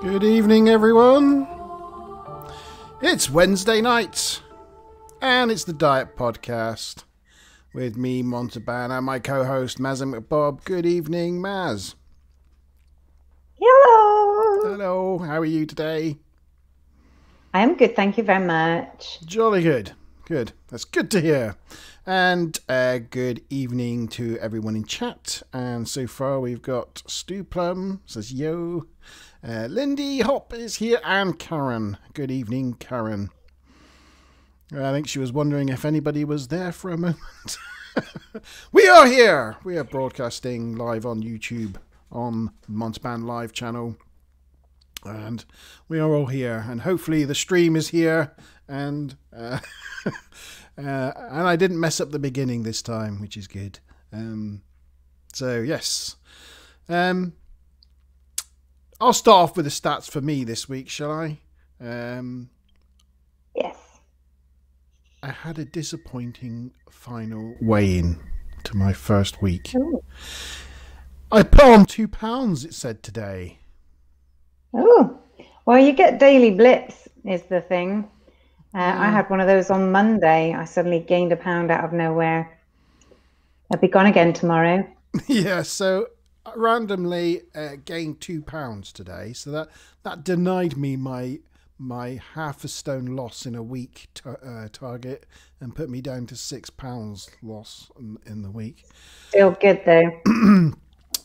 Good evening, everyone. It's Wednesday night, and it's the Diet Podcast with me, Montes, and my co-host, Maz and McBob. Good evening, Maz. Hello. Hello. How are you today? I am good, thank you very much. Jolly good. Good. That's good to hear. And good evening to everyone in chat. And so far we've got Stu Plum says yo. Lindy Hop is here and Karen. Good evening, Karen. I think she was wondering if anybody was there for a moment. We are here. We are broadcasting live on YouTube on Montes Live channel. And we are all here. And hopefully the stream is here. And and I didn't mess up the beginning this time, which is good. So, yes. I'll start off with the stats for me this week, shall I? Yes. I had a disappointing final weigh-in to my first week. Ooh. I put on 2 pounds, it said today. Oh, well, you get daily blips is the thing. I had one of those on Monday. I suddenly gained a pound out of nowhere. I'll be gone again tomorrow. Yeah, so I randomly gained 2 pounds today. So that denied me my half a stone loss in a week target and put me down to 6 pounds loss in the week. Still good though.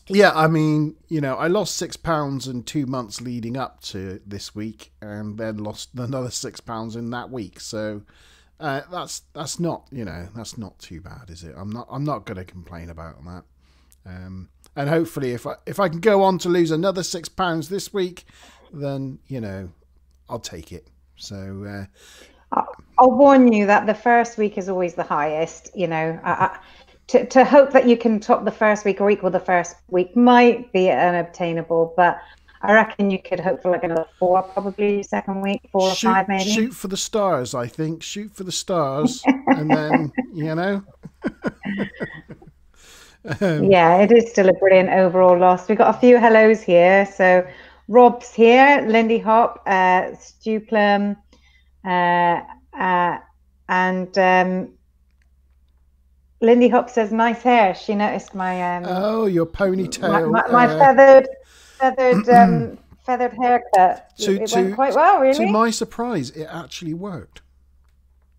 Yeah, I mean, you know, I lost 6 pounds in 2 months leading up to this week, and then lost another 6 pounds in that week. So that's not, you know, that's not too bad, is it? I'm not going to complain about that. And hopefully, if I can go on to lose another 6 pounds this week, then you know, I'll take it. So I'll warn you that the first week is always the highest. You know, to hope that you can top the first week or equal the first week might be unobtainable, but I reckon you could hope for like another 4, probably second week, 4 or 5 maybe. Shoot for the stars, I think. Shoot for the stars, and then you know. Yeah, it is still a brilliant overall loss. We've got a few hellos here. So Rob's here, Lindy Hop, Stu Plum, and Lindy Hop says nice hair. She noticed my oh, your ponytail, my feathered haircut. It went quite well, really. To my surprise, it actually worked.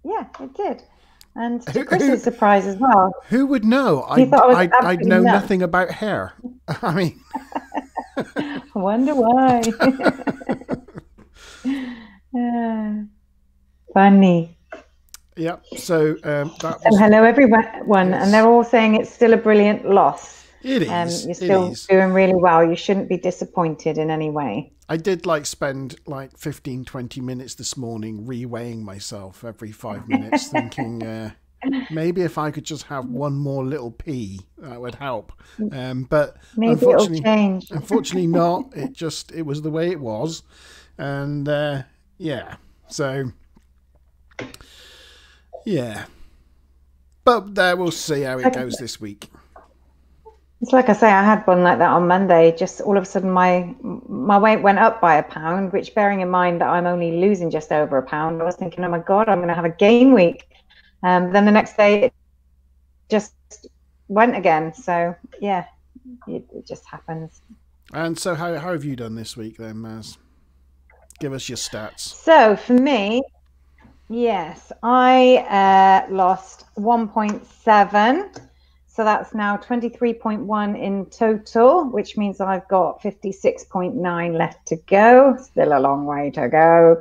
Yeah, it did. And to Chris's surprise as well. Who would know? I'd know nothing about hair. I mean, I wonder why. Funny. Yeah. So hello everyone, and they're all saying it's still a brilliant loss. It is. You're still doing really well. You shouldn't be disappointed in any way. I did spend 15-20 minutes this morning re-weighing myself every 5 minutes, thinking maybe if I could just have one more little pee, that would help. But maybe unfortunately, it'll change. Unfortunately not. It was the way it was. And yeah. So yeah. But we'll see how it goes this week. It's like I say, I had one like that on Monday. Just all of a sudden, my weight went up by a pound, which, bearing in mind that I'm only losing just over a pound, I was thinking, oh my God, I'm going to have a gain week. Then the next day, it just went again. So yeah, it just happens. And so how have you done this week then, Maz? Give us your stats. So for me, yes, I lost 1.7. So that's now 23.1 in total, which means I've got 56.9 left to go. Still a long way to go.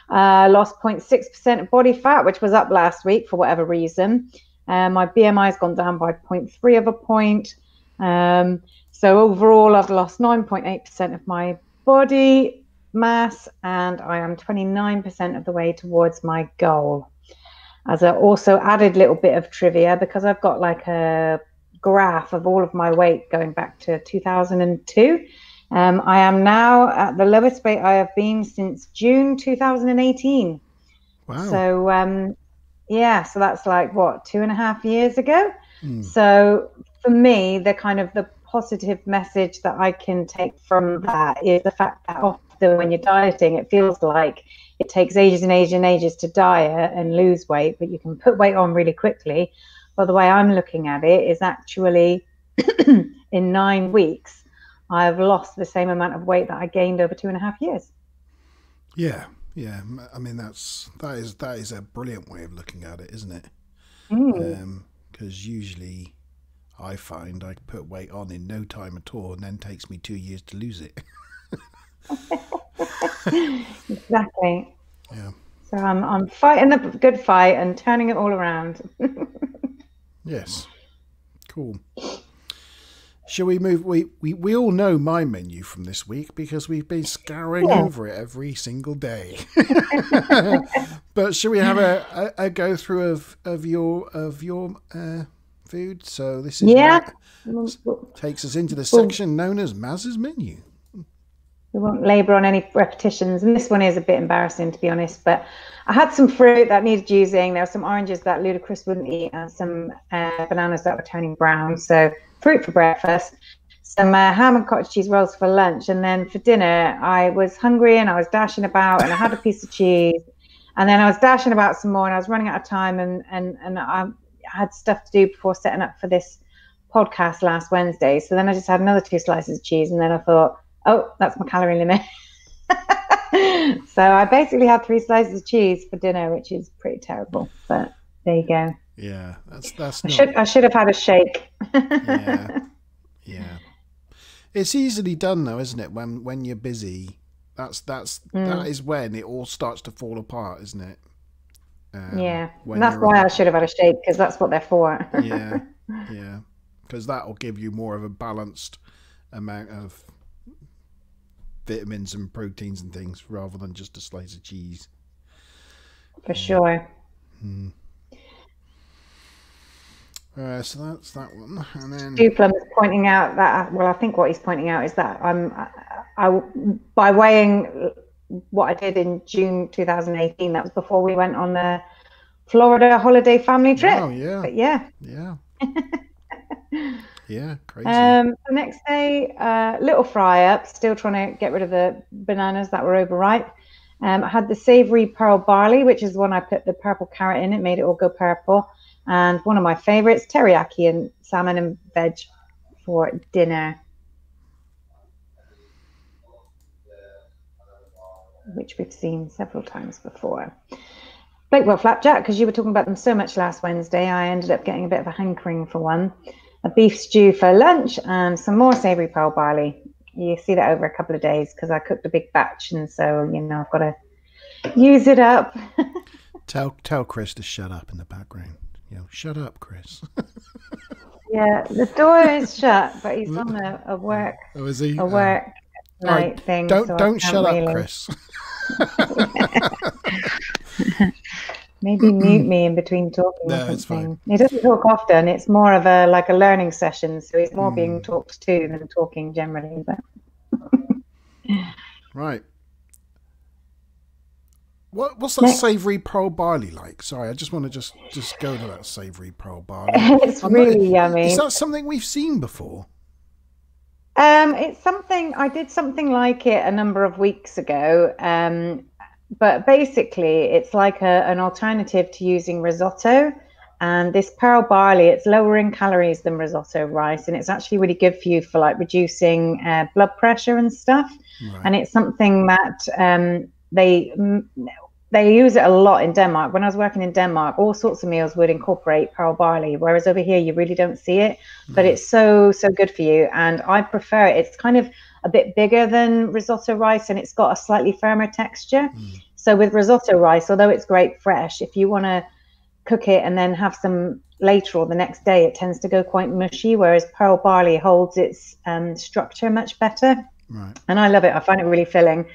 Lost 0.6% of body fat, which was up last week for whatever reason. My BMI has gone down by 0.3 of a point. So overall, I've lost 9.8% of my body mass, and I am 29% of the way towards my goal. As I also added a little bit of trivia, because I've got like a graph of all of my weight going back to 2002. I am now at the lowest weight I have been since June 2018. Wow. So, yeah, so that's like, what, 2.5 years ago? So for me, the kind of the positive message that I can take from that is the fact that often when you're dieting, it feels like it takes ages and ages and ages to diet and lose weight, but you can put weight on really quickly. But the way I'm looking at it is actually in 9 weeks, I've lost the same amount of weight that I gained over 2.5 years. Yeah. I mean, that is a brilliant way of looking at it, isn't it? Because usually I find I put weight on in no time at all, and then it takes me 2 years to lose it. Exactly. Yeah. So I'm fighting the good fight and turning it all around. Yes. Cool. Shall we move? We all know my menu from this week because we've been scouring over it every single day. But shall we have a go through of your food? So this is takes us into the section known as Maz's menu. We won't labour on any repetitions, and this one is a bit embarrassing, to be honest, but I had some fruit that needed using. There were some oranges that Ludacris wouldn't eat and some bananas that were turning brown. So fruit for breakfast, some ham and cottage cheese rolls for lunch, and then for dinner I was hungry and I was dashing about and I had a piece of cheese, and then I was dashing about some more and I was running out of time, and I had stuff to do before setting up for this podcast last Wednesday. So then I just had another 2 slices of cheese, and then I thought, oh, that's my calorie limit. So I basically had 3 slices of cheese for dinner, which is pretty terrible, but there you go. Yeah, I should have had a shake. Yeah. It's easily done though, isn't it? When you're busy, that is when it all starts to fall apart, isn't it? And that's why I should have had a shake, because that's what they're for. Yeah, because that will give you more of a balanced amount of vitamins and proteins and things rather than just a slice of cheese. For sure. So that's that one, and then Duplum is pointing out that, well, I think what he's pointing out is that by weighing what I did in June 2018, that was before we went on the Florida holiday family trip. Oh yeah, but yeah. Yeah, crazy. The next day, little fry up, still trying to get rid of the bananas that were overripe. I had the savory pearl barley, which is the one I put the purple carrot in. It made it all go purple. And one of my favorites, teriyaki and salmon and veg for dinner, which we've seen several times before. Bakewell flapjack, because you were talking about them so much last Wednesday, I ended up getting a bit of a hankering for one. A beef stew for lunch and some more savory pearl barley. You see that over a couple of days because I cooked a big batch, and so I've got to use it up. Tell Chris to shut up in the background. Shut up, Chris. Yeah, the door is shut, but he's on a work. Oh, is he? A work night thing. Don't shut up, Chris. Maybe mute me in between talking or something. It's fine. He doesn't talk often. It's more of a learning session, so he's more being talked to than talking generally. But right. What's that savoury pearl barley like? Sorry, I just want to just go to that savoury pearl barley. It's really yummy. Is that something we've seen before? It's something, I did something like it a number of weeks ago. But basically, it's like an alternative to using risotto. And this pearl barley, it's lower in calories than risotto rice, and it's actually really good for you for reducing blood pressure and stuff. Right. And it's something that they use it a lot in Denmark. When I was working in Denmark, all sorts of meals would incorporate pearl barley, whereas over here you really don't see it. But it's so good for you, and I prefer it. It's kind of a bit bigger than risotto rice, and it's got a slightly firmer texture. So with risotto rice, although it's great fresh, if you want to cook it and then have some later or the next day, it tends to go quite mushy, whereas pearl barley holds its structure much better. Right. And I love it. I find it really filling.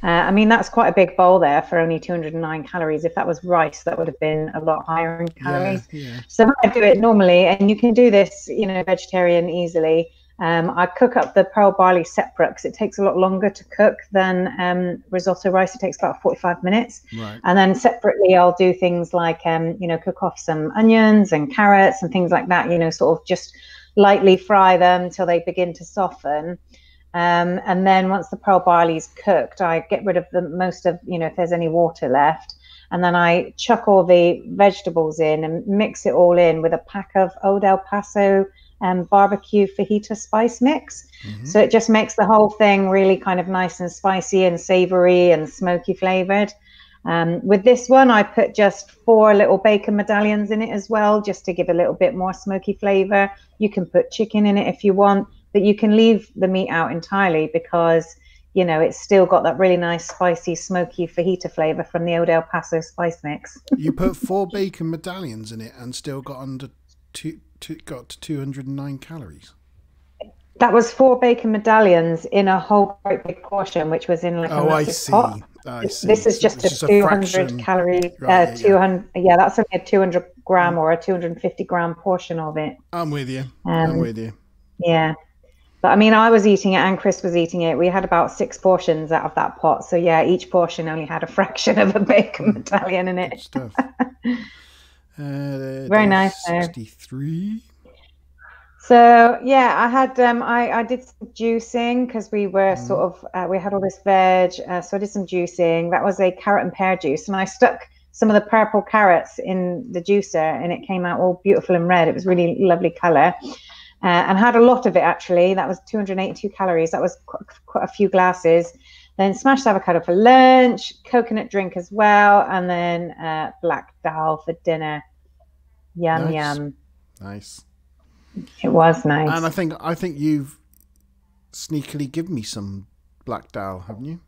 That's quite a big bowl there for only 209 calories. If that was rice, that would have been a lot higher in calories. Yeah. So I do it normally, and you can do this, vegetarian easily. I cook up the pearl barley separate because it takes a lot longer to cook than risotto rice. It takes about 45 minutes. Right. And then separately, I'll do things like, cook off some onions and carrots and things like that, sort of just lightly fry them till they begin to soften. And then once the pearl barley's cooked, I get rid of most of, if there's any water left. And then I chuck all the vegetables in and mix it all in with a pack of Old El Paso barbecue fajita spice mix. Mm-hmm. So it just makes the whole thing really kind of nice and spicy and savory and smoky flavored. With this one, I put just 4 little bacon medallions in it as well, just to give a little bit more smoky flavor. You can put chicken in it if you want, but you can leave the meat out entirely because it's still got that really nice spicy smoky fajita flavor from the Old El Paso spice mix. You put 4 bacon medallions in it and still got got to 209 calories. That was 4 bacon medallions in a whole great big portion, which was in like a massive pot. I see. This is just a 200 calorie, right, 200. Yeah, that's only a 200 gram or a 250 gram portion of it. I'm with you. I'm with you. Yeah. But I mean, I was eating it and Chris was eating it. We had about 6 portions out of that pot. So yeah, each portion only had a fraction of a bacon medallion in it. Good stuff. Very nice. 63. So yeah, I had I did some juicing because we were sort of we had all this veg, so I did some juicing. That was a carrot and pear juice, and I stuck some of the purple carrots in the juicer, and it came out all beautiful and red. It was really lovely color, and had a lot of it actually. That was 282 calories. That was quite a few glasses. Then smashed avocado for lunch, coconut drink as well, and then black dal for dinner. Yum yum. Nice. It was nice. And I think you've sneakily given me some black dal, haven't you?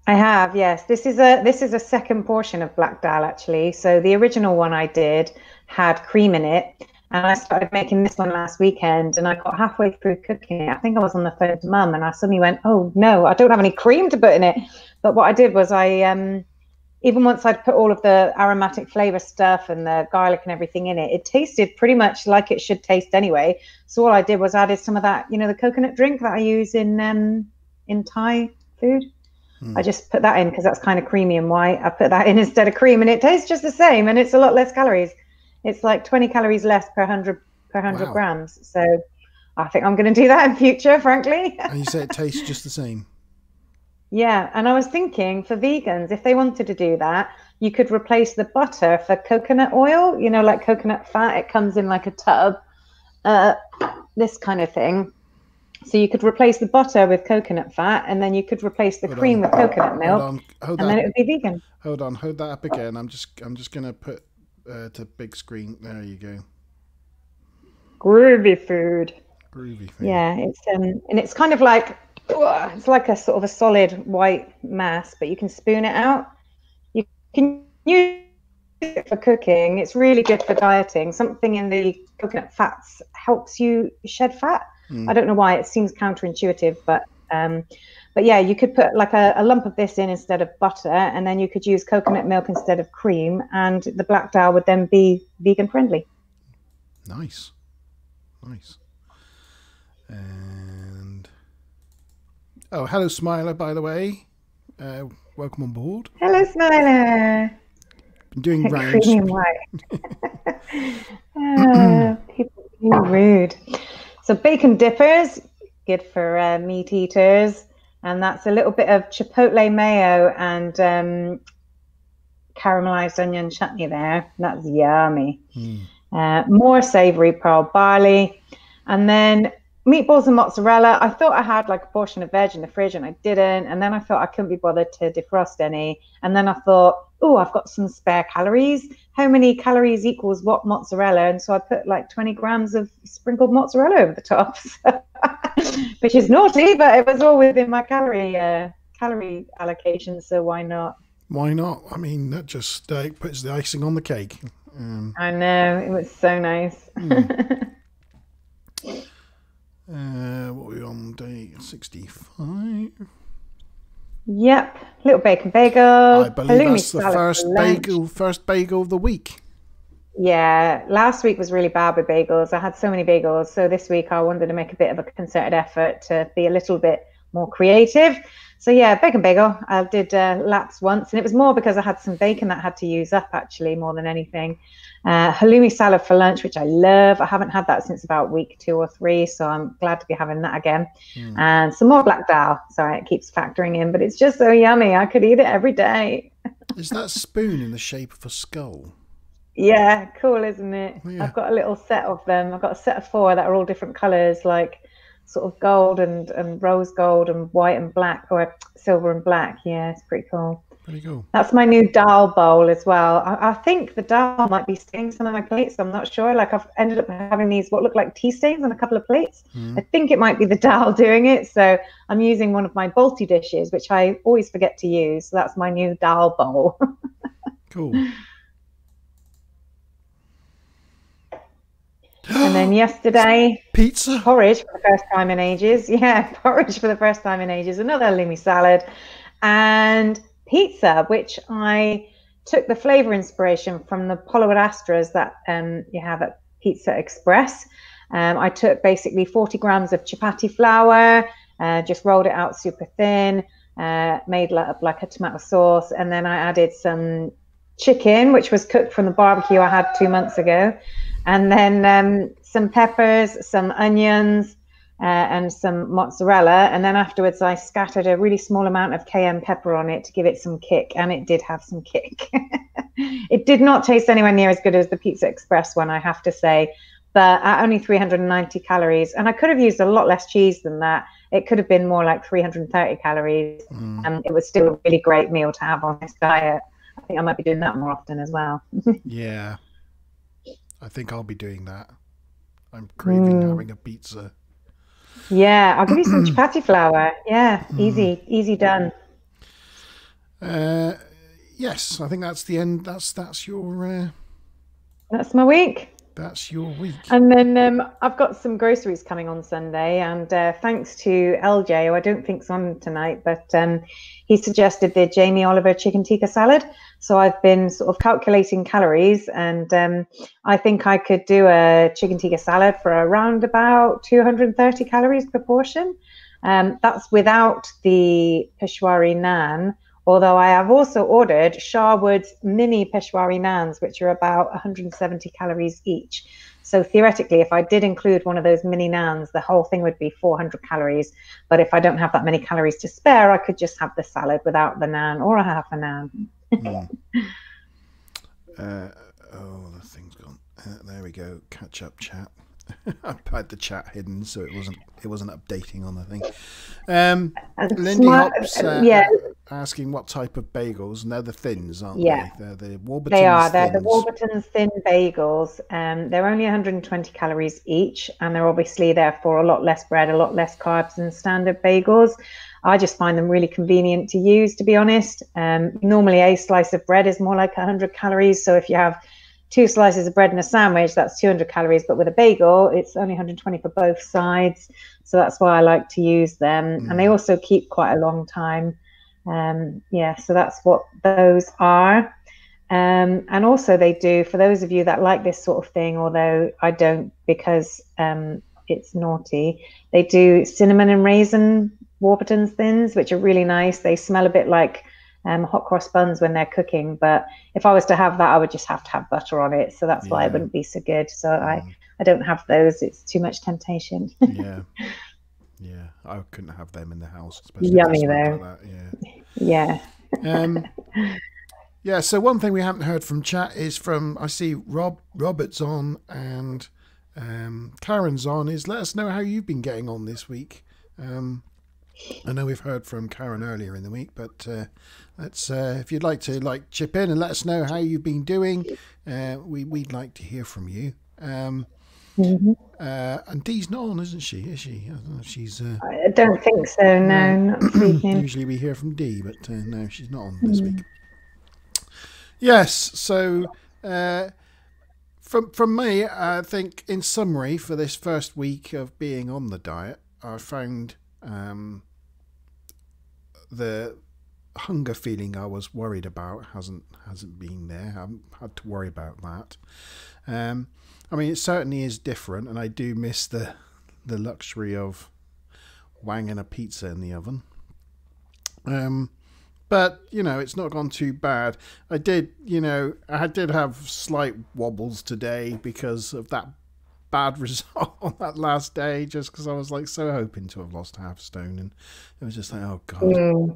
I have, yes. This is a second portion of black dal actually. So the original one I did had cream in it, and I started making this one last weekend, and I got halfway through cooking it. I think I was on the phone to Mum, and I suddenly went, "Oh no, I don't have any cream to put in it." But what I did was I even once I'd put all of the aromatic flavor stuff and the garlic and everything in it, it tasted pretty much like it should taste anyway. So all I did was added some of that, the coconut drink that I use in Thai food. I just put that in because that's kind of creamy and white. I put that in instead of cream, and it tastes just the same, and it's a lot less calories. It's like 20 calories less per 100 wow. grams. So I think I'm going to do that in future, frankly. And you say it tastes just the same. Yeah, and I was thinking for vegans, if they wanted to do that, you could replace the butter for coconut oil, like coconut fat. It comes in like a tub, this kind of thing. So you could replace the butter with coconut fat, and then you could replace the cream with coconut milk, and then it would be vegan. Hold that up again. I'm just going to put to big screen. There you go. Groovy food. Groovy food. Yeah, it's and it's kind of like, it's like a sort of a solid white mass, but you can spoon it out. You can use it for cooking. It's really good for dieting. Something in the coconut fats helps you shed fat. I don't know why, it seems counterintuitive, but yeah, you could put like a lump of this in instead of butter, and then you could use coconut milk instead of cream, and the black dal would then be vegan friendly. Nice. And hello, Smiler, by the way. Welcome on board. Hello, Smiler. Been doing rounds. Creamy and white. People are rude. So bacon dippers, good for meat eaters. And that's a little bit of chipotle mayo and caramelized onion chutney there. That's yummy. More savory pearl barley. And then meatballs and mozzarella. I thought I had like a portion of veg in the fridge, and I didn't. And then I thought I couldn't be bothered to defrost any. And then I thought, oh, I've got some spare calories. How many calories equals what mozzarella? And so I put like 20 grams of sprinkled mozzarella over the top, which is naughty, but it was all within my calorie allocation. So why not? Why not? I mean, that just puts the icing on the cake. I know, it was so nice. What are we on, day 65? Yep, little bacon bagel. I believe that's the first bagel of the week. Yeah, last week was really bad with bagels. I had so many bagels. So this week I wanted to make a bit of a concerted effort to be a little bit more creative. So yeah, bacon bagel. I did laps once, and it was more because I had some bacon that I had to use up actually more than anything. Halloumi salad for lunch, which I love. I haven't had that since about week 2 or 3, so I'm glad to be having that again. And some more black dal. Sorry, it keeps factoring in, but it's just so yummy. I could eat it every day. Is that spoon in the shape of a skull? Yeah, cool, isn't it? Yeah. I've got a little set of them. I've got a set of 4 that are all different colors, like sort of gold and rose gold and white and black, or silver and black. Yeah, it's pretty cool. Pretty cool. That's my new dal bowl as well. I think the dal might be staining some of my plates. I'm not sure. Like I've ended up having these what look like tea stains on a couple of plates. I think it might be the dal doing it. So I'm using one of my Balti dishes, which I always forget to use. So that's my new dal bowl. Cool. And then yesterday, pizza porridge for the first time in ages. Yeah, porridge for the first time in ages. Another halloumi salad and pizza, which I took the flavor inspiration from the polloastras that you have at Pizza Express. I took basically 40 grams of chapati flour, just rolled it out super thin, made like a tomato sauce, and then I added some chicken, which was cooked from the barbecue I had 2 months ago, and then some peppers, some onions, and some mozzarella. And then afterwards I scattered a really small amount of cayenne pepper on it to give it some kick, and it did have some kick. It did not taste anywhere near as good as the Pizza Express one, I have to say, but at only 390 calories, and I could have used a lot less cheese than that. It could have been more like 330 calories, and it was still a really great meal to have on this diet. I think I might be doing that more often as well. Yeah, I think I'll be doing that. I'm craving having a pizza. Yeah, I'll give you some chapati flour. Yeah, easy done. Yes, I think that's the end. That's your That's my week. that's your week. And then I've got some groceries coming on Sunday, and thanks to LJ, who I don't think's on tonight, but he suggested the Jamie Oliver chicken tikka salad. So I've been sort of calculating calories, and I think I could do a chicken tikka salad for around about 230 calories per portion. That's without the Peshwari naan, although I have also ordered Sharwood's mini Peshwari naans, which are about 170 calories each. So theoretically, if I did include one of those mini naans, the whole thing would be 400 calories. But if I don't have that many calories to spare, I could just have the salad without the naan, or a half a naan. Oh, the thing's gone. There we go. Catch up chat. I've had the chat hidden, so it wasn't updating on the thing. Lindy Hops asking what type of bagels, and they're the thins, aren't they? They're the Warburton's. They are. They're thins. the Warburton's thin bagels. They're only 120 calories each, and they're obviously therefore a lot less bread, a lot less carbs than standard bagels. I just find them really convenient to use, to be honest. Normally a slice of bread is more like 100 calories, so if you have 2 slices of bread and a sandwich, that's 200 calories, but with a bagel it's only 120 for both sides, so that's why I like to use them. And they also keep quite a long time. So that's what those are. And also they do, for those of you that like this sort of thing, although I don't because it's naughty, they do cinnamon and raisin Warburton's thins, which are really nice. They smell a bit like hot cross buns when they're cooking, but if I was to have that, I would just have to have butter on it, so that's why it wouldn't be so good. So I don't have those. It's too much temptation. Yeah, I couldn't have them in the house, especially yummy though. Like that. So one thing we haven't heard from chat is from, I see Robert's on and Karen's on, is let us know how you've been getting on this week. I know we've heard from Karen earlier in the week, but let's if you'd like to chip in and let us know how you've been doing, we'd like to hear from you. And Dee's not on, isn't she? Is she? I don't know if she's. I don't think so. No, not speaking. Usually we hear from Dee, but no, she's not on this week. Yes. So from me, I think in summary for this first week of being on the diet, I found the hunger feeling I was worried about hasn't been there. I haven't had to worry about that. I mean, it certainly is different, and I do miss the luxury of wanging a pizza in the oven. But, it's not gone too bad. I did have slight wobbles today because of that bad result on that last day, just because I was like so hoping to have lost half stone, and it was just like, oh God, I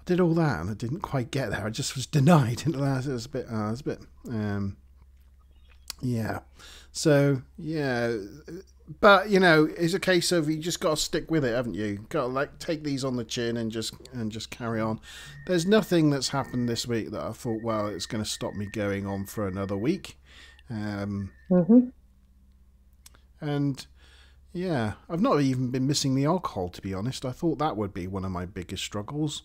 did all that and I didn't quite get there. I just was denied in the last. It was a bit, yeah. So yeah, but it's a case of you just got to stick with it, haven't you? Got to take these on the chin and just carry on. There's nothing that's happened this week that I thought, well, it's going to stop me going on for another week. And yeah, I've not even been missing the alcohol, to be honest. I thought that would be one of my biggest struggles.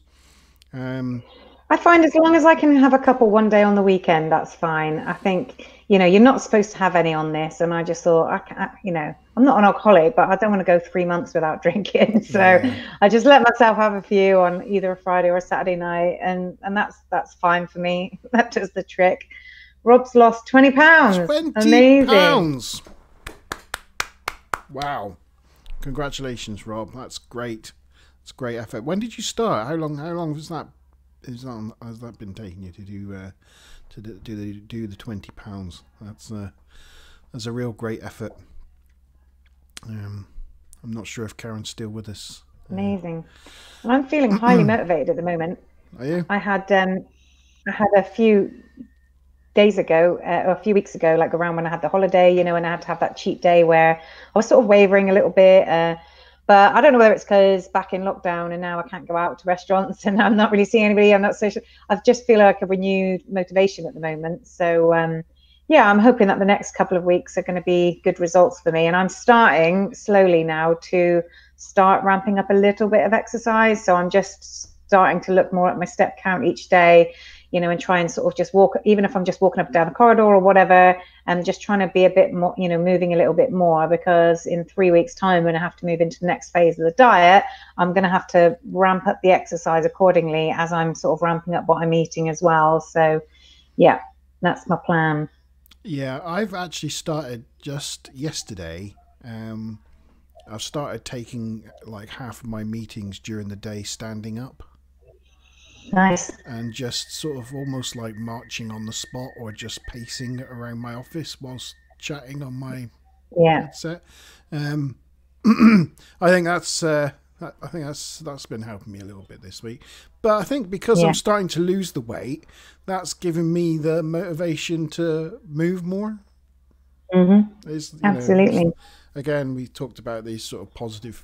I find as long as I can have a couple one day on the weekend, that's fine. I think, you're not supposed to have any on this. And I just thought, I'm not an alcoholic, but I don't want to go 3 months without drinking. So I just let myself have a few on either a Friday or a Saturday night. And that's fine for me. That does the trick. Rob's lost 20 pounds. 20 Amazing. pounds. Wow. Congratulations, Rob. That's great. It's great effort. When did you start? How long has that been taking you to do the 20 pounds? That's a real great effort. I'm not sure if Karen's still with us. Amazing. And I'm feeling highly motivated at the moment. Are you? I had a few days ago, or a few weeks ago, like around when I had the holiday, and I had to have that cheat day where I was sort of wavering a little bit. But I don't know whether it's because back in lockdown and now I can't go out to restaurants and I'm not really seeing anybody. I'm not social. I just feel like a renewed motivation at the moment. So yeah, I'm hoping that the next couple of weeks are going to be good results for me. And I'm starting slowly now to start ramping up a little bit of exercise. So I'm just starting to look more at my step count each day, and try and sort of just walk, even if I'm just walking up and down the corridor or whatever, and just trying to be a bit more, moving a little bit more, because in 3 weeks' time, when I have to move into the next phase of the diet, I'm going to have to ramp up the exercise accordingly as I'm sort of ramping up what I'm eating as well. So yeah, that's my plan. Yeah, I've actually started just yesterday. I've started taking like half of my meetings during the day standing up. Nice. And just sort of almost like marching on the spot, or just pacing around my office whilst chatting on my headset. I think that's been helping me a little bit this week. But I think because I'm starting to lose the weight, that's given me the motivation to move more. Absolutely. Again, we talked about these sort of positive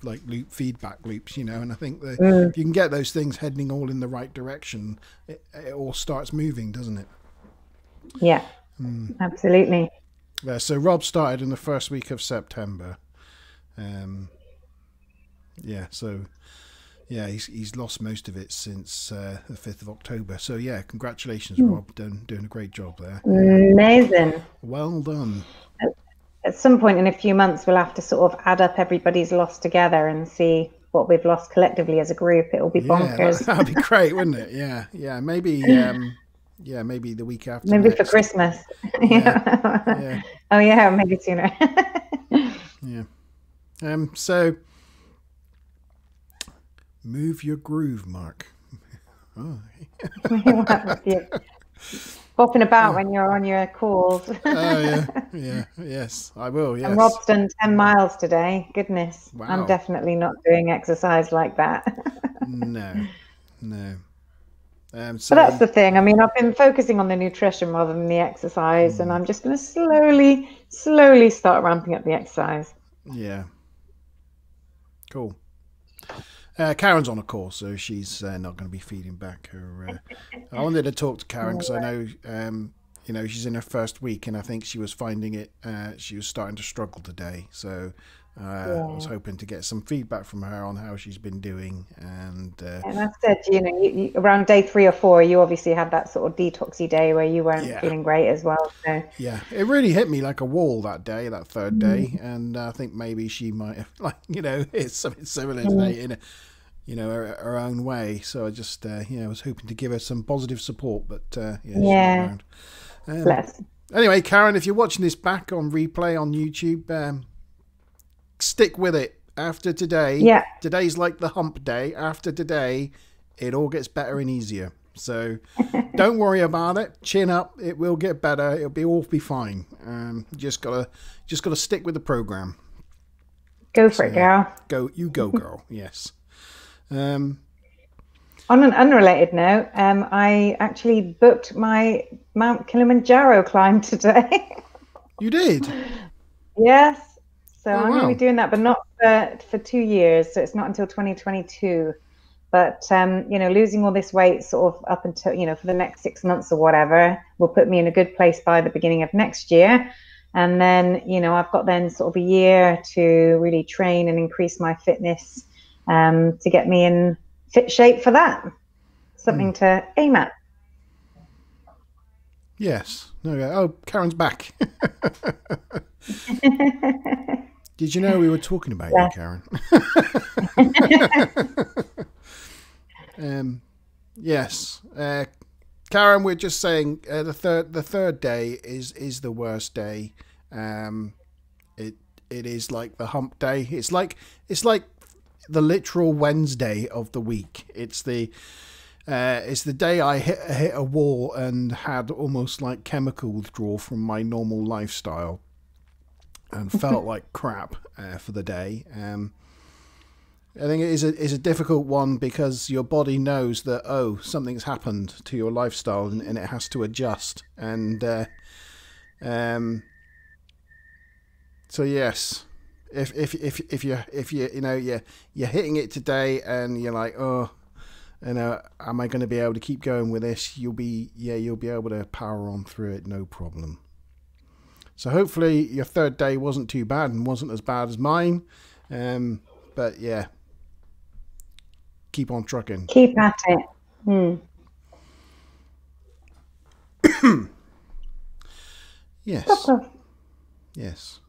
feedback loops, and I think that if you can get those things heading all in the right direction, it all starts moving, doesn't it? Yeah, absolutely. So Rob started in the first week of September. He's lost most of it since the 5th of October. So yeah, congratulations, Rob. Doing a great job there. Amazing. Well done. At some point in a few months, we'll have to sort of add up everybody's loss together and see what we've lost collectively as a group. It'll be bonkers. That'd be great, wouldn't it? Yeah. Maybe, maybe the week after. Maybe next. For Christmas. Yeah. Oh yeah, maybe sooner. Yeah. So, move your groove, Mark. Oh. Bopping about when you're on your calls. Yes, I will. Yes. And Rob's done 10 miles today. Goodness, wow. I'm definitely not doing exercise like that. No. But that's the thing. I mean, I've been focusing on the nutrition rather than the exercise, and I'm just going to slowly start ramping up the exercise. Yeah. Cool. Karen's on a call, so she's not going to be feeding back her. I wanted to talk to Karen because I know, she's in her first week, and I think she was finding it. She was starting to struggle today, so I was hoping to get some feedback from her on how she's been doing. And I said, you, around day 3 or 4, you obviously had that sort of detoxy day where you weren't feeling great as well. So. Yeah, it really hit me like a wall that day, that third day, and I think maybe she might have, it's something similar today in her own way. So I just, I was hoping to give her some positive support, but she's not around. Anyway, Karen, if you're watching this back on replay on YouTube, stick with it. After today, today's like the hump day. After today, it all gets better and easier. So don't worry about it. Chin up. It will get better. It'll be fine. Just gotta stick with the program. Go for it, girl. Go, girl. Yes. On an unrelated note, I actually booked my Mount Kilimanjaro climb today. You did? Yes. So Oh, I'm going to be doing that, but not for 2 years. So it's not until 2022. But, losing all this weight sort of up until, for the next 6 months or whatever will put me in a good place by the beginning of next year. And then, I've got then sort of a year to really train and increase my fitness to get me in fit shape for that. Something to aim at. Yes. Okay. Oh, Karen's back. Did you know we were talking about you, Karen? Yes. Karen, we're just saying the third day is the worst day. It is like the hump day. It's like the literal Wednesday of the week. It's the day I hit a wall and had almost like chemical withdrawal from my normal lifestyle and felt like crap for the day. I think it is a difficult one because your body knows that, something's happened to your lifestyle and it has to adjust. And so yes, if you're hitting it today and you're like, am I going to be able to keep going with this? You'll be able to power on through it, no problem. So hopefully your third day wasn't too bad and wasn't as bad as mine. But yeah, keep on trucking. Keep at it. Yes. Yes.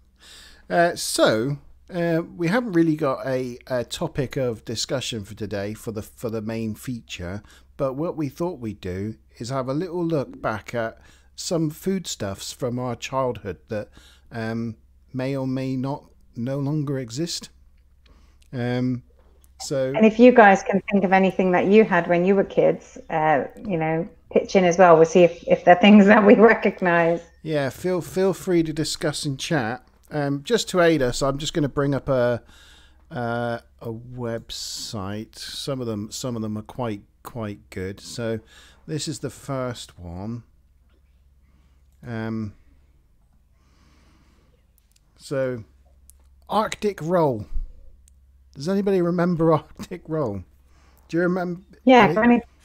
So we haven't really got a topic of discussion for today for the main feature, but what we thought we'd do is have a little look back at some foodstuffs from our childhood that may or may not no longer exist. And if you guys can think of anything that you had when you were kids, pitch in as well. We'll see if they're things that we recognize. Yeah, feel free to discuss in chat. Just to aid us, I'm just going to bring up a website. Some of them are quite good. So this is the first one. So Arctic roll. Does anybody remember Arctic roll? Do you remember? Yeah,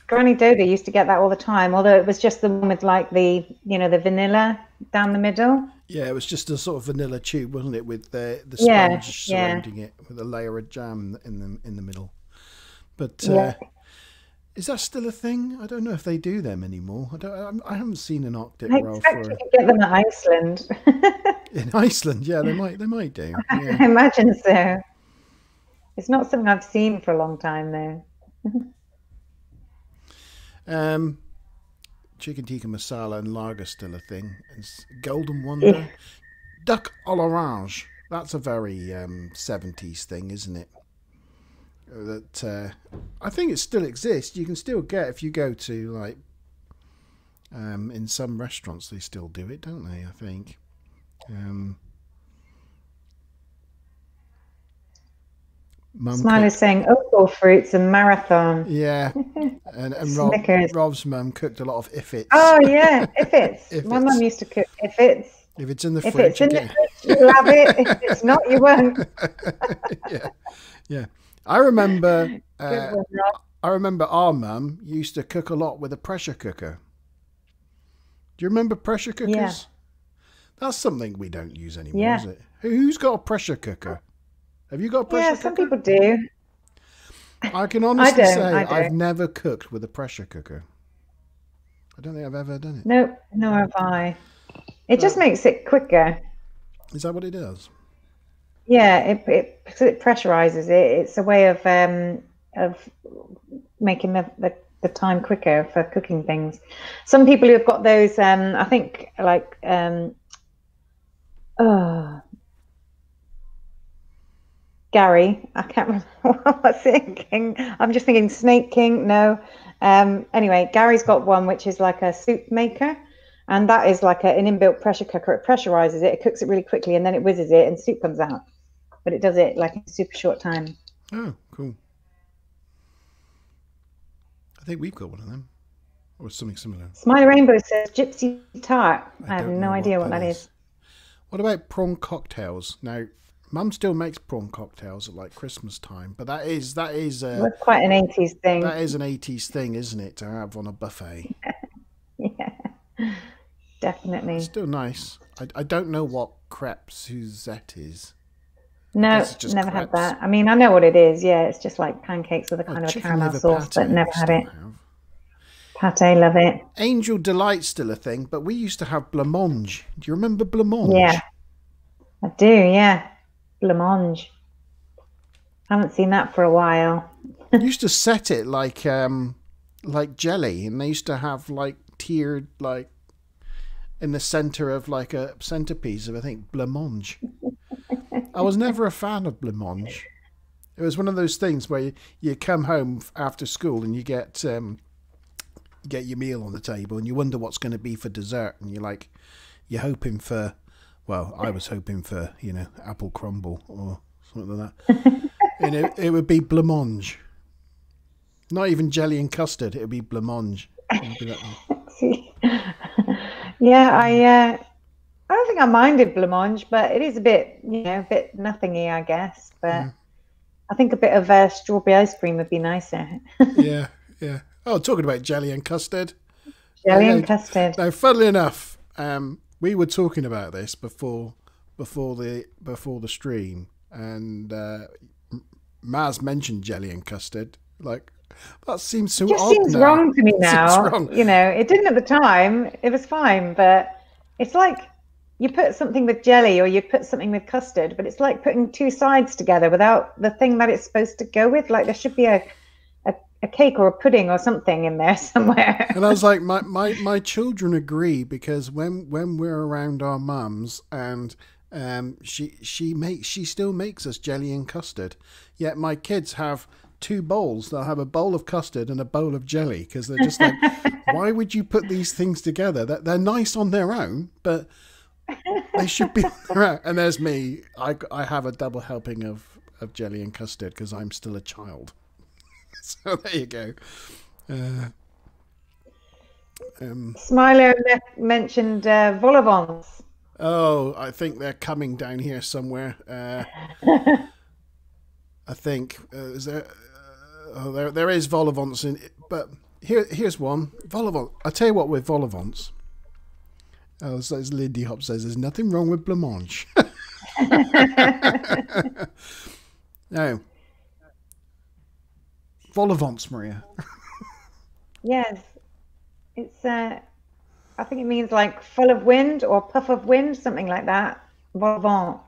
Granny Dodo used to get that all the time, although it was just the one with like the vanilla down the middle. Yeah, it was just a sort of vanilla tube, wasn't it, with the sponge surrounding it with a layer of jam in the middle. But is that still a thing? I don't know if they do them anymore. I haven't seen an Arctic roll for. I expect you could get them in Iceland. In Iceland, yeah, they might do. Yeah. I imagine so. It's not something I've seen for a long time though. Chicken tikka masala and lager still a thing. It's Golden Wonder. Duck à l'orange. That's a very 70s thing, isn't it? That I think it still exists. You can still get, if you go to like in some restaurants they still do it, don't they? I think. Smiley's saying opal fruits and marathon. Yeah, and Rob's mum cooked a lot of If-Its. Oh yeah, If-Its. My mum used to cook If-Its. If it's in the fridge, fridge, you'll have it. If it's not, you won't. Yeah. I remember our mum used to cook a lot with a pressure cooker. Do you remember pressure cookers? Yeah. That's something we don't use anymore, is it? Who's got a pressure cooker? Have you got a pressure cooker? Yeah, some people do. I can honestly say I've never cooked with a pressure cooker. I don't think I've ever done it. No, nor have I. It just makes it quicker. Is that what it does? Yeah, it pressurizes it. It's a way of making the time quicker for cooking things. Some people who have got those, I think, like Gary. I can't remember what I was thinking. I'm just thinking Snake King. No. Anyway, Gary's got one which is like a soup maker, and that is like an inbuilt pressure cooker. It pressurizes it, it cooks it really quickly, and then it whizzes it, and soup comes out. But it does it like in a super short time. Oh, cool. I think we've got one of them, or something similar. Smiley Rainbow says Gypsy Tart. I have no idea what that is. What about prawn cocktails? Now, Mum still makes prawn cocktails at like Christmas time, but that is That's quite an 80s thing. That is an 80s thing, isn't it, to have on a buffet? Yeah, definitely. It's still nice. I don't know what crepe Suzette is. No, never had that. I mean, I know what it is. Yeah, it's just like pancakes with a kind of a caramel sauce, but never had it. Pate, love it. Angel Delight's still a thing, but we used to have blancmange. Do you remember blancmange? Yeah, I do, yeah. Blancmange. Haven't seen that for a while. Used to set it like jelly, and they used to have like tiered, like in the center of like a centerpiece of, I think, blancmange. I was never a fan of blancmange. It was one of those things where you come home after school and you get your meal on the table and you wonder what's going to be for dessert, and you're hoping for, well, I was hoping for, apple crumble or something like that. And it would be blancmange. Not even jelly and custard, it would be blancmange. Yeah, I don't think I minded blancmange, but it is a bit, a bit nothingy, I guess. But I think a bit of strawberry ice cream would be nicer. Yeah. Oh, talking about jelly and custard. Jelly and custard. Now, funnily enough, we were talking about this before the stream, and Maz mentioned jelly and custard. Like, that seems so odd. It just seems wrong to me now. It didn't at the time. It was fine, but it's like you put something with jelly or you put something with custard, but it's like putting two sides together without the thing that it's supposed to go with. Like, there should be a cake or a pudding or something in there somewhere. And I was like, my children agree, because when we're around our mums, and she still makes us jelly and custard, yet my kids have two bowls. They'll have a bowl of custard and a bowl of jelly, because they're just like, why would you put these things together? They're nice on their own, but they should be on their own. And there's me. I have a double helping of jelly and custard because I'm still a child. So there you go. Smiler mentioned vol-au-vents. Oh, I think they're coming down here somewhere. I think is there? There is vol-au-vents in, but here's one vol-au-vent. I tell you what, with vol-au-vents. As Lindy Hop says, there's nothing wrong with blancmange. No. Vol-au-vents, Maria. Yes, it's. I think it means like full of wind or puff of wind, something like that. Vol-au-vent.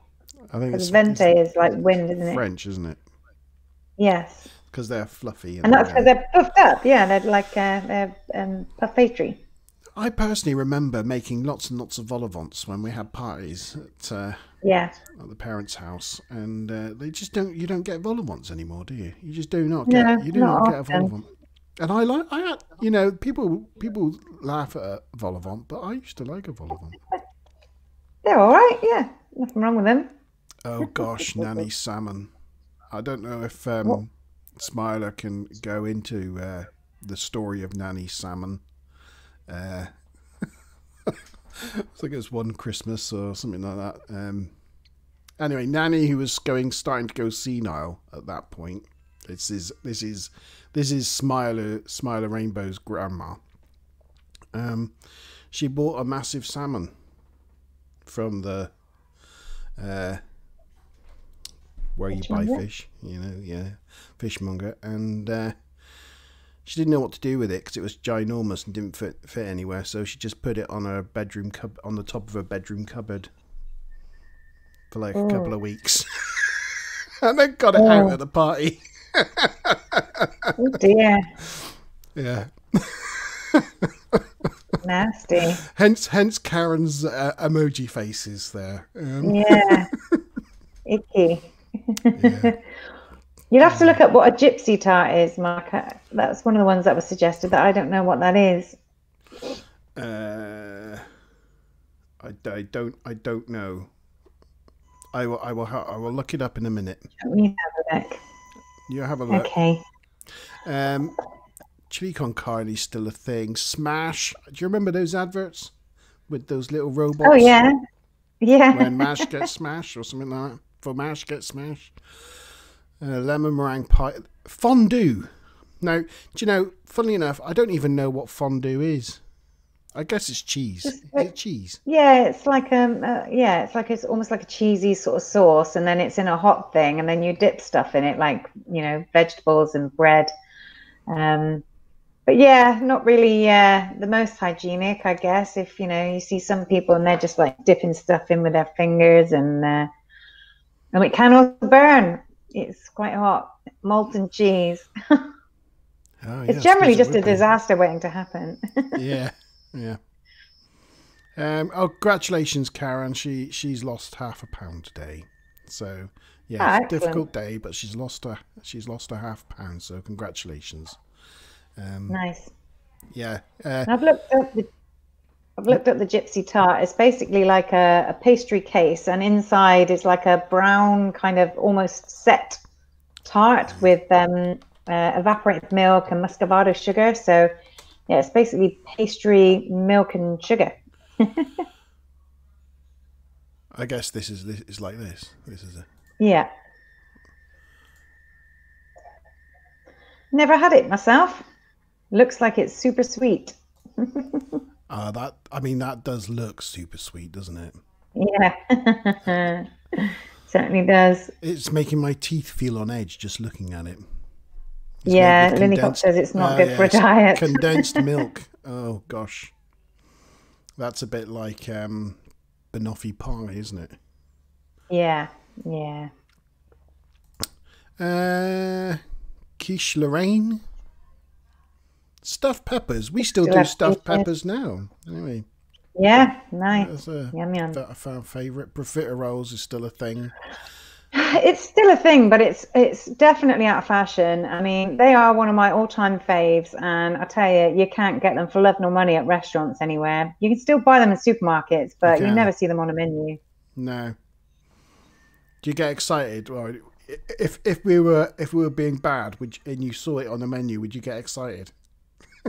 I think it's vente is like wind, isn't it? French, isn't it? Yes. Because they're fluffy. And that's because they're puffed up. Yeah, they're like they're puffatory. I personally remember making lots and lots of vol-au-vents when we had parties at the parents' house, and they just don't. You don't get vol-au-vents anymore, do you? You just do not get. No, you do not get a vol-au-vent. And people laugh at a vol-au-vent, but I used to like a vol-au-vent. They're all right. Yeah, nothing wrong with them. Oh gosh, Nanny salmon. I don't know if Smiler can go into the story of Nanny salmon. I think it was one Christmas or something like that. Anyway, Nanny, who was starting to go senile at that point. This is Smiler Rainbow's grandma. She bought a massive salmon from the where you buy fish, fishmonger, and she didn't know what to do with it because it was ginormous and didn't fit anywhere. So she just put it on her bedroom on the top of her bedroom cupboard for like a couple of weeks, and then got it out at the party. Oh dear. Yeah. Nasty. Hence Karen's emoji faces there. Yeah. Icky. Yeah. You'd have to look up what a gypsy tart is, Mark. That's one of the ones that was suggested that I don't know what that is. I don't know. I will look it up in a minute. Let me have a look. You have a look. Okay. Chili con carne is still a thing. Smash. Do you remember those adverts with those little robots? Oh yeah, yeah. When mash gets smashed or something like that. For mash gets smashed. Lemon meringue pie. Fondue. Now, do you know, funnily enough, I don't even know what fondue is. I guess it's cheese. Is it cheese? Yeah, it's like it's almost like a cheesy sort of sauce, and then it's in a hot thing, and then you dip stuff in it, like vegetables and bread. But yeah, not really the most hygienic, I guess. If you see some people and they're just like dipping stuff in with their fingers, and it can also burn. It's quite hot. Molten cheese. Oh, It's generally just a disaster waiting to happen. Yeah. Congratulations, Karen. She's lost ½ a pound today. So yeah, it's a difficult day, but she's lost a ½ pound. So congratulations. Nice. Yeah. I've looked up the gypsy tart. It's basically like a pastry case, and inside is like a brown kind of almost set tart with evaporated milk and muscovado sugar. So yeah, it's basically pastry, milk, and sugar. I guess this is like this. This is a Yeah. Never had it myself. Looks like it's super sweet. that does look super sweet, doesn't it? Yeah. Certainly does. It's making my teeth feel on edge just looking at it. It's Lindy says it's not good for a diet. Condensed milk. Oh gosh, that's a bit like banoffee pie, isn't it? Yeah. Quiche Lorraine. Stuffed peppers. We still do stuffed peppers now. Anyway. Yeah, nice. Yum. That's our favourite. Profiteroles is still a thing. It's still a thing, but it's definitely out of fashion. I mean, they are one of my all-time faves, and I tell you can't get them for love nor money at restaurants anywhere. You can still buy them in supermarkets, but you never see them on a menu. No. Do you get excited? Well, if we were being bad, and you saw it on the menu, would you get excited?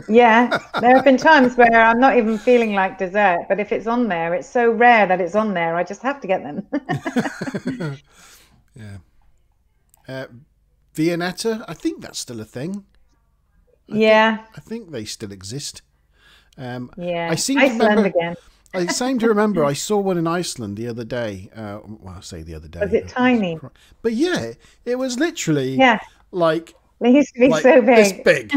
Yeah, there have been times where I'm not even feeling like dessert, but if it's on there, it's so rare that it's on there, I just have to get them. Yeah. Viennetta, I think that's still a thing. I think they still exist. Yeah. I seem Iceland to remember, again. I seem to remember I saw one in Iceland the other day. Well, I say the other day. Was it tiny? But yeah, it was literally like they used to be so big. This big,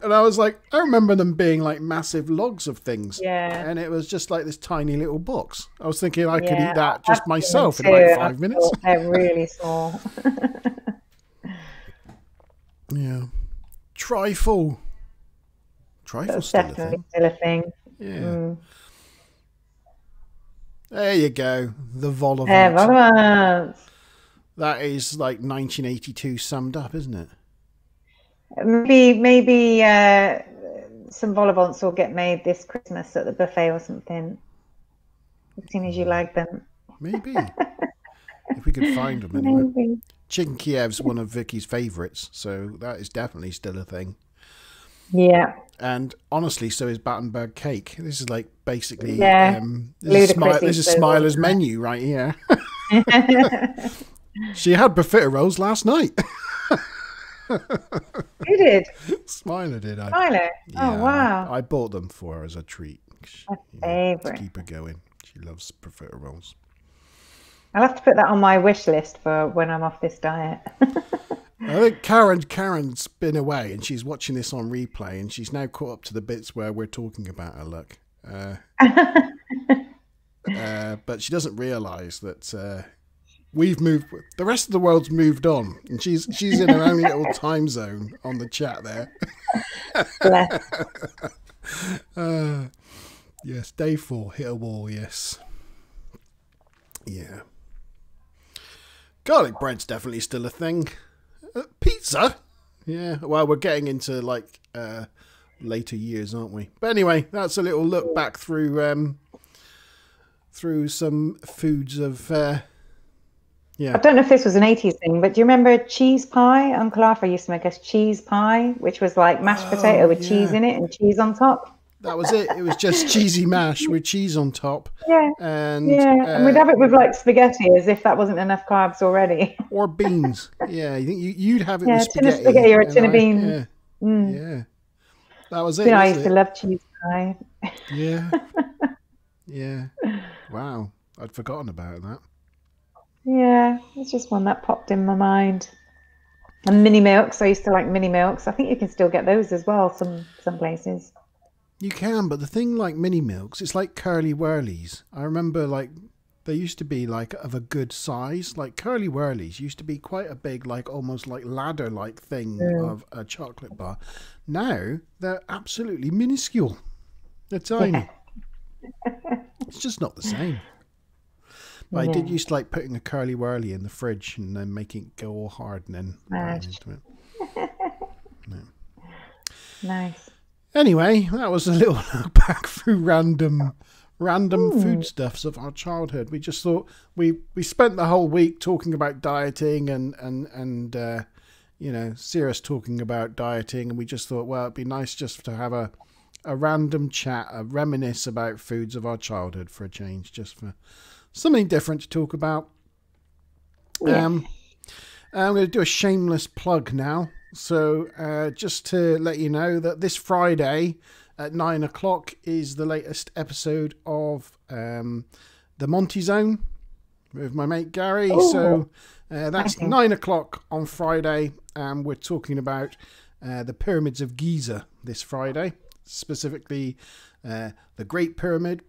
And I was like, I remember them being like massive logs of things. Yeah. And it was just like this tiny little box. I was thinking I could eat that just myself in like 5 minutes. They're really small. Yeah. Trifle. Trifle's still a thing. Yeah. There you go. The vol of That is like 1982 summed up, isn't it? Maybe some vol au vents will get made this Christmas at the buffet or something. As soon as you like them. Maybe. If we could find them anyway. Maybe. Chicken Kiev's one of Vicky's favourites, so that is definitely still a thing. Yeah. And honestly, so is Battenberg cake. This is like basically this is Smiler's menu right here. She had profiteroles last night. Who did? Smiler did. Smiler? Yeah, oh, wow. I bought them for her as a treat. Favourite. To keep her going. She loves profiteroles. I'll have to put that on my wish list for when I'm off this diet. I think Karen's been away and she's watching this on replay and she's now caught up to the bits where we're talking about her look. But she doesn't realise that we've moved. The rest of the world's moved on, and she's in her own little time zone on the chat there. Yes, day 4 hit a wall. Yes, yeah. Garlic bread's definitely still a thing. Pizza? Yeah, well, we're getting into like later years, aren't we? But anyway, that's a little look back through some foods of yeah. I don't know if this was an 80s thing, but do you remember cheese pie? Uncle Arthur used to make us cheese pie, which was like mashed potato with cheese in it and cheese on top. That was it. It was just cheesy mash with cheese on top. Yeah. And we'd have it with like spaghetti, as if that wasn't enough carbs already. Or beans. Yeah, you think you'd have it with tin of spaghetti. spaghetti or a tin of beans. Yeah. That was it. You know, I used to love cheese pie. Yeah. Yeah. Wow. I'd forgotten about that. Yeah, it's just one that popped in my mind. And mini milks. I used to like mini milks. I think you can still get those as well, some places. You can, but the thing like mini milks, it's like curly whirlies. I remember like they used to be like of a good size. Like curly whirlies used to be quite a big, like almost like ladder like thing of a chocolate bar. Now they're absolutely minuscule. They're tiny. It's just not the same. But I did used to like putting a curly whirly in the fridge and then making it go all hard and then right into it. Nice. Anyway, that was a little look back through random foodstuffs of our childhood. We just thought we spent the whole week talking about dieting and you know, Cirrus talking about dieting, and we just thought, well, it'd be nice just to have a random chat, a reminisce about foods of our childhood for a change, just for something different to talk about. Yeah. I'm going to do a shameless plug now. So just to let you know that this Friday at 9 o'clock is the latest episode of the Montes Zone with my mate Gary. Ooh. So that's 9 o'clock on Friday. We're talking about the pyramids of Giza this Friday, specifically the Great Pyramid.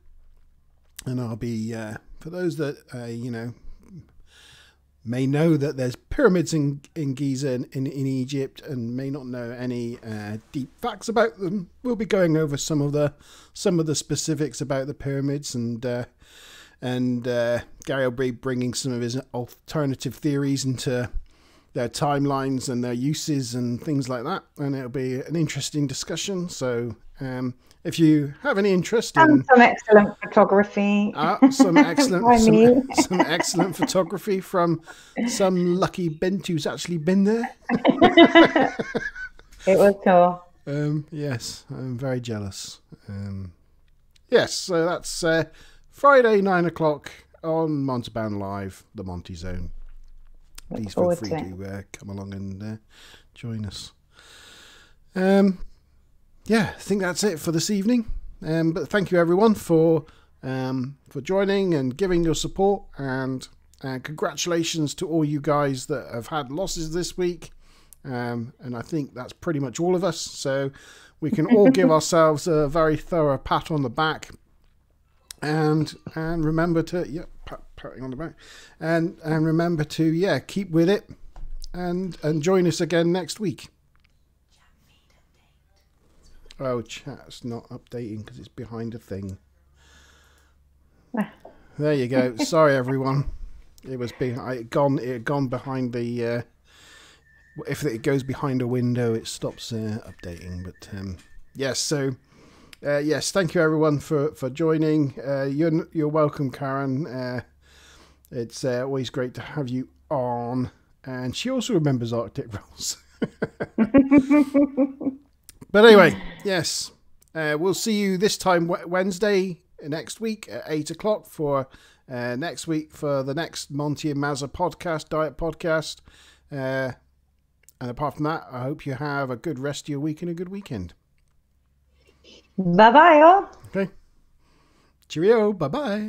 And I'll be, for those that, you know, may know that there's pyramids in Giza in Egypt and may not know any deep facts about them, we'll be going over some of the specifics about the pyramids, and Gary will be bringing some of his alternative theories into their timelines and their uses and things like that, and it'll be an interesting discussion. So if you have any interest in some excellent photography, some excellent photography from some lucky bent who's actually been there. It was cool. Yes, I'm very jealous. Yes, so that's Friday 9 o'clock on Montalban Live, the Monty Zone. Please feel free to come along and join us. Yeah, I think that's it for this evening. But thank you everyone for joining and giving your support, and congratulations to all you guys that have had losses this week. And I think that's pretty much all of us. So we can all give ourselves a very thorough pat on the back, and remember to patting on the back, and remember to keep with it, and join us again next week. Oh, chat's not updating because it's behind a thing. There you go. Sorry, everyone. It was it had gone behind the. If it goes behind a window, it stops updating. But yes. So yes, thank you everyone for joining. You're welcome, Karen. It's always great to have you on, and she also remembers Arctic rolls. But anyway, yes, we'll see you this time Wednesday next week at 8 o'clock for next week for the next Monty and Mazza podcast, diet podcast. And apart from that, I hope you have a good rest of your week and a good weekend. Bye-bye, all. Okay. Cheerio. Bye-bye.